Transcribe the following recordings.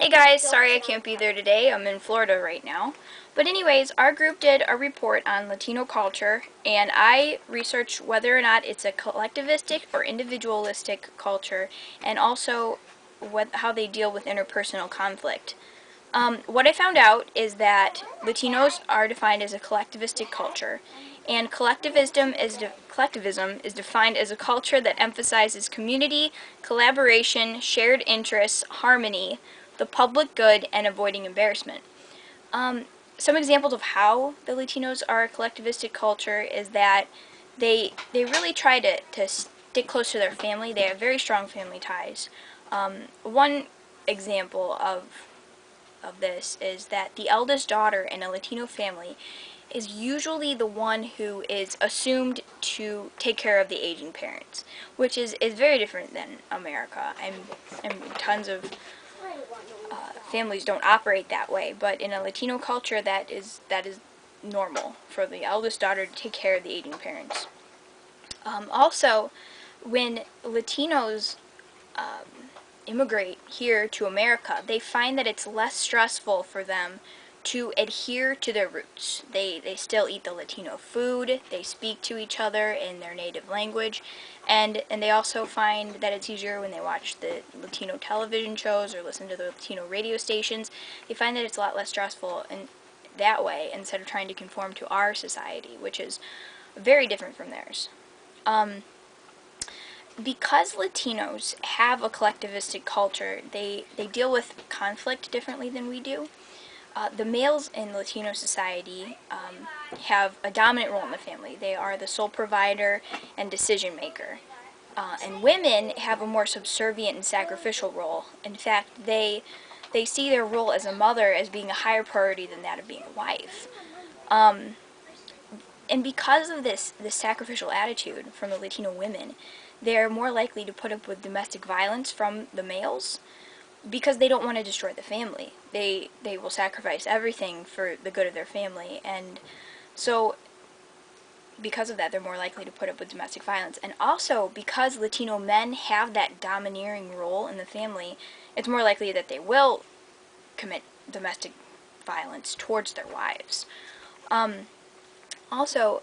Hey guys, sorry I can't be there today. I'm in Florida right now. But anyways, our group did a report on Latino culture, and I researched whether or not it's a collectivistic or individualistic culture, and also how they deal with interpersonal conflict. What I found out is that Latinos are defined as a collectivistic culture, and collectivism is defined as a culture that emphasizes community, collaboration, shared interests, harmony, the public good, and avoiding embarrassment. Um, some examples of how the Latinos are a collectivistic culture is that they really try to stick close to their family. They have very strong family ties. One example of this is that the eldest daughter in a Latino family is usually the one who is assumed to take care of the aging parents, which is very different than America. And tons of families don't operate that way, but in a Latino culture, that is normal for the eldest daughter to take care of the aging parents. Also, when Latinos immigrate here to America, they find that it's less stressful for them to adhere to their roots. They still eat the Latino food, they speak to each other in their native language, and they also find that it's easier when they watch the Latino television shows or listen to the Latino radio stations. They find that it's a lot less stressful in that way instead of trying to conform to our society, which is very different from theirs. Because Latinos have a collectivistic culture, they deal with conflict differently than we do. The males in Latino society have a dominant role in the family. They are the sole provider and decision maker. And women have a more subservient and sacrificial role. In fact, they see their role as a mother as being a higher priority than that of being a wife. And because of this sacrificial attitude from the Latino women, they're more likely to put up with domestic violence from the males because they don't want to destroy the family. They will sacrifice everything for the good of their family, and so because of that, they're more likely to put up with domestic violence. And also, because Latino men have that domineering role in the family, it's more likely that they will commit domestic violence towards their wives. Also,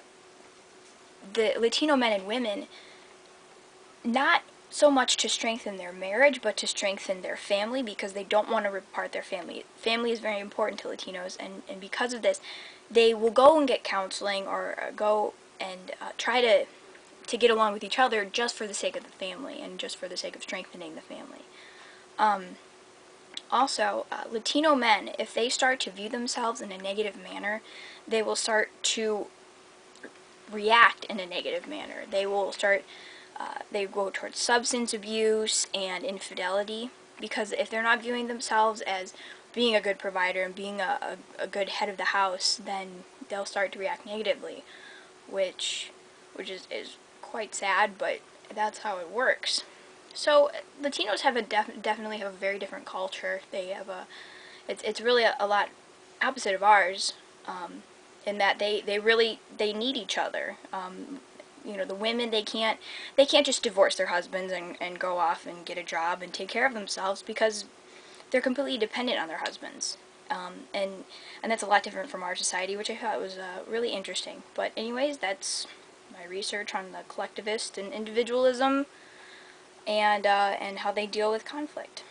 the Latino men and women, not so much to strengthen their marriage, but to strengthen their family because they don't want to rip apart their family. Family is very important to Latinos, and because of this, they will go and get counseling or go and try to get along with each other just for the sake of the family and just for the sake of strengthening the family. Also, Latino men, if they start to view themselves in a negative manner, they will start to react in a negative manner. They go towards substance abuse and infidelity because if they're not viewing themselves as being a good provider and being a good head of the house, then they'll start to react negatively, which is quite sad, but that's how it works. So Latinos have definitely have a very different culture. They have it's really a lot opposite of ours. In that they need each other. The women, they can't just divorce their husbands and go off and get a job and take care of themselves because they're completely dependent on their husbands. And that's a lot different from our society, which I thought was really interesting. But anyways, that's my research on the collectivist and individualism and how they deal with conflict.